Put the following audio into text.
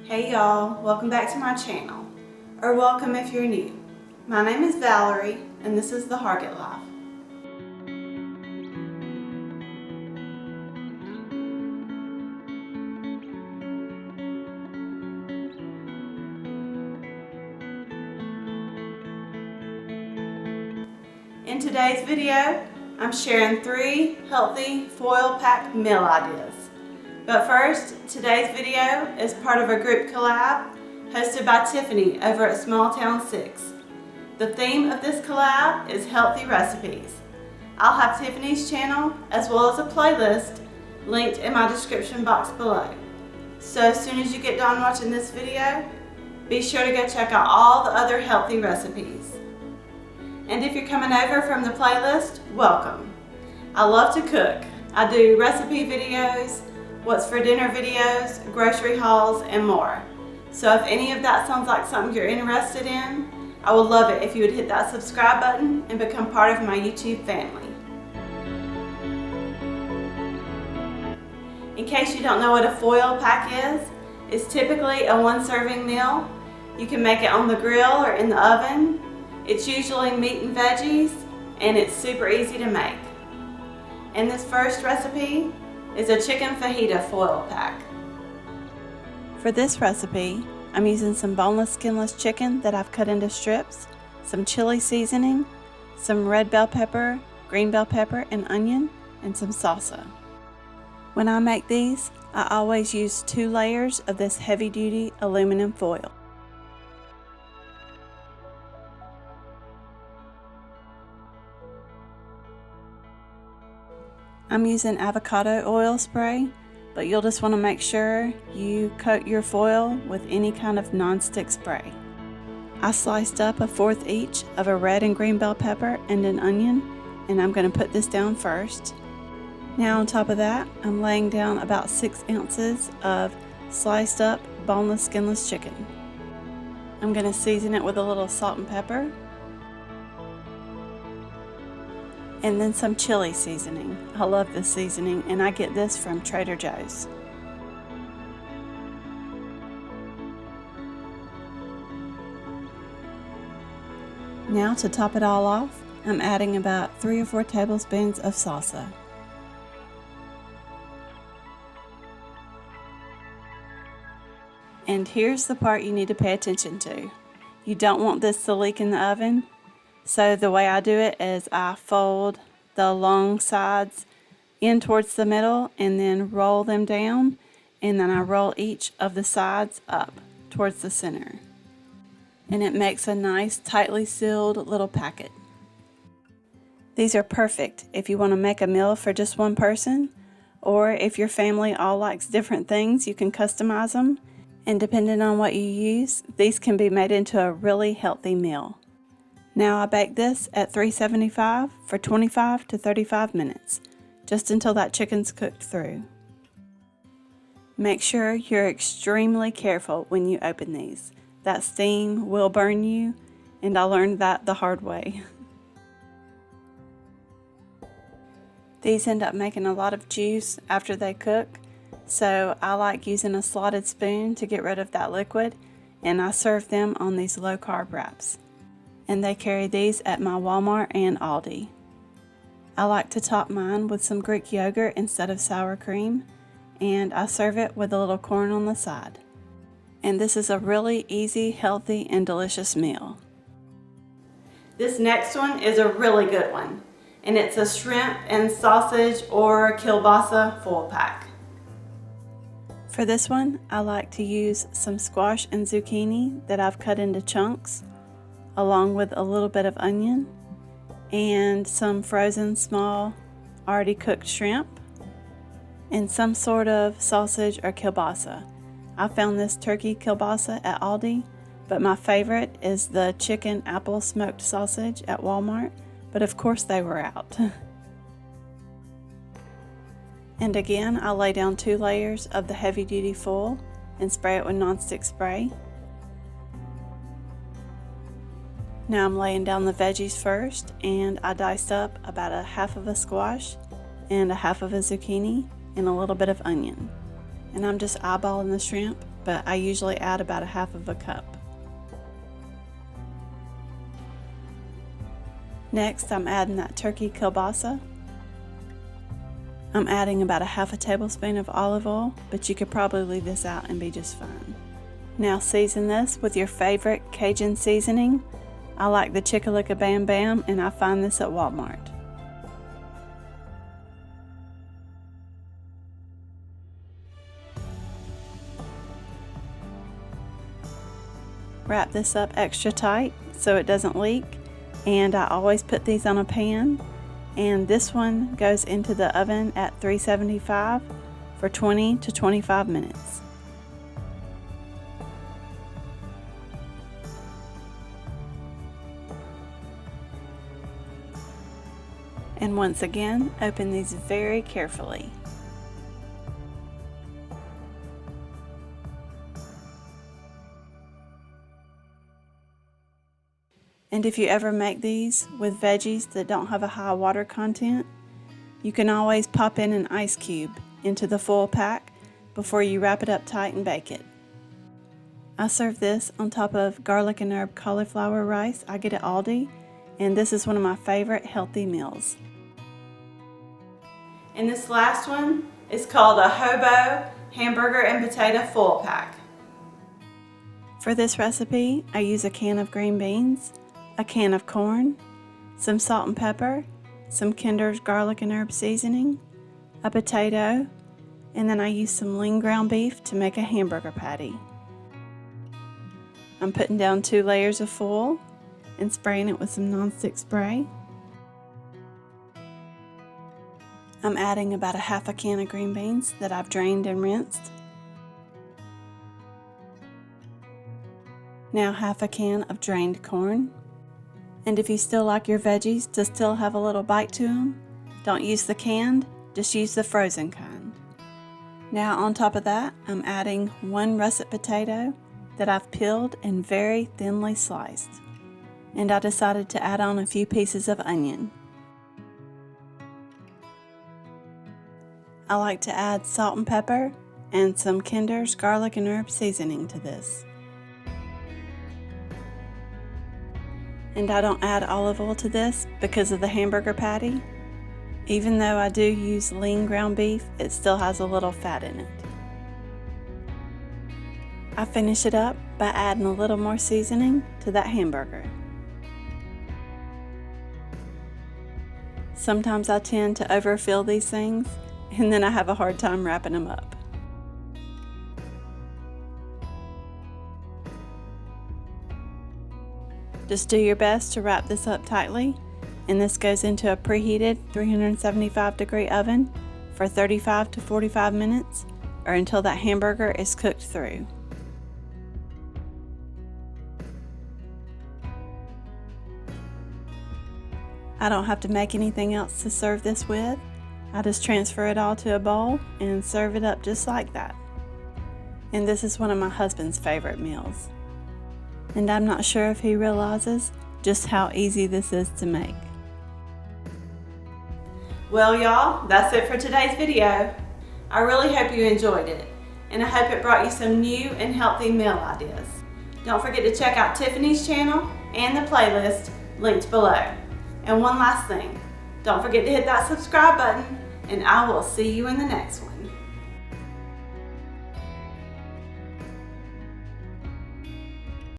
Hey y'all, welcome back to my channel, or welcome if you're new. My name is Valerie, and this is The HargettLife. In today's video, I'm sharing 3 healthy foil pack meal ideas. But first, today's video is part of a group collab hosted by Tiffany over at Small Town 6. The theme of this collab is healthy recipes. I'll have Tiffany's channel as well as a playlist linked in my description box below. So as soon as you get done watching this video, be sure to go check out all the other healthy recipes. And if you're coming over from the playlist, welcome. I love to cook. I do recipe videos, what's for dinner videos, grocery hauls, and more. So if any of that sounds like something you're interested in, I would love it if you would hit that subscribe button and become part of my YouTube family. In case you don't know what a foil pack is, it's typically a 1-serving meal. You can make it on the grill or in the oven. It's usually meat and veggies, and it's super easy to make. And this first recipe is a chicken fajita foil pack. For this recipe, I'm using some boneless, skinless chicken that I've cut into strips, some chili seasoning, some red bell pepper, green bell pepper, and onion, and some salsa. When I make these, I always use 2 layers of this heavy-duty aluminum foil. I'm using avocado oil spray, but you'll just want to make sure you coat your foil with any kind of non-stick spray. I sliced up 1/4 each of a red and green bell pepper and an onion, and I'm going to put this down first. Now on top of that, I'm laying down about 6 ounces of sliced up boneless, skinless chicken. I'm going to season it with a little salt and pepper, and then some chili seasoning. I love this seasoning, and I get this from Trader Joe's. Now to top it all off, I'm adding about 3 or 4 tablespoons of salsa. And here's the part you need to pay attention to. You don't want this to leak in the oven. So the way I do it is I fold the long sides in towards the middle and then roll them down, and then I roll each of the sides up towards the center. And it makes a nice tightly sealed little packet. These are perfect if you want to make a meal for just one person, or if your family all likes different things, you can customize them. And depending on what you use, these can be made into a really healthy meal. Now I bake this at 375 for 25 to 35 minutes, just until that chicken's cooked through. Make sure you're extremely careful when you open these. That steam will burn you, and I learned that the hard way. These end up making a lot of juice after they cook, so I like using a slotted spoon to get rid of that liquid, and I serve them on these low-carb wraps. And they carry these at my Walmart and Aldi. I like to top mine with some Greek yogurt instead of sour cream, and I serve it with a little corn on the side. And this is a really easy, healthy, and delicious meal. This next one is a really good one, and it's a shrimp and sausage or kielbasa foil pack. For this one, I like to use some squash and zucchini that I've cut into chunks, along with a little bit of onion and some frozen small already cooked shrimp and some sort of sausage or kielbasa. I found this turkey kielbasa at Aldi, but my favorite is the chicken apple smoked sausage at Walmart, but of course they were out. And again, I lay down 2 layers of the heavy duty foil and spray it with nonstick spray. Now I'm laying down the veggies first, and I diced up about 1/2 of a squash and 1/2 of a zucchini and a little bit of onion. And I'm just eyeballing the shrimp but I usually add about a half of a cup. Next, I'm adding that turkey kielbasa. I'm adding about a half a tablespoon of olive oil, but you could probably leave this out and be just fine. Now season this with your favorite Cajun seasoning. I like the Chickalika Bam Bam, and I find this at Walmart. Wrap this up extra tight so it doesn't leak, and I always put these on a pan, and this one goes into the oven at 375 for 20 to 25 minutes. And once again, open these very carefully. And if you ever make these with veggies that don't have a high water content, you can always pop in an ice cube into the full pack before you wrap it up tight and bake it. I serve this on top of garlic and herb cauliflower rice I get at Aldi, and this is one of my favorite healthy meals. And this last one is called a Hobo Hamburger and Potato Full Pack. For this recipe, I use a can of green beans, a can of corn, some salt and pepper, some Kinder's garlic and herb seasoning, a potato, and then I use some lean ground beef to make a hamburger patty. I'm putting down 2 layers of foil and spraying it with some nonstick spray. I'm adding about a half a can of green beans that I've drained and rinsed. Now half a can of drained corn. And if you still like your veggies to still have a little bite to them, don't use the canned, just use the frozen kind. Now on top of that, I'm adding 1 russet potato that I've peeled and very thinly sliced. And I decided to add on a few pieces of onion. I like to add salt and pepper and some Kinder's garlic and herb seasoning to this. And I don't add olive oil to this because of the hamburger patty. Even though I do use lean ground beef, it still has a little fat in it. I finish it up by adding a little more seasoning to that hamburger. Sometimes I tend to overfill these things, and then I have a hard time wrapping them up. Just do your best to wrap this up tightly, and this goes into a preheated 375-degree oven for 35 to 45 minutes, or until that hamburger is cooked through. I don't have to make anything else to serve this with. I just transfer it all to a bowl and serve it up just like that. And this is one of my husband's favorite meals. And I'm not sure if he realizes just how easy this is to make. Well, y'all, that's it for today's video. I really hope you enjoyed it, and I hope it brought you some new and healthy meal ideas. Don't forget to check out Tiffany's channel and the playlist linked below. And one last thing, don't forget to hit that subscribe button, and I will see you in the next one.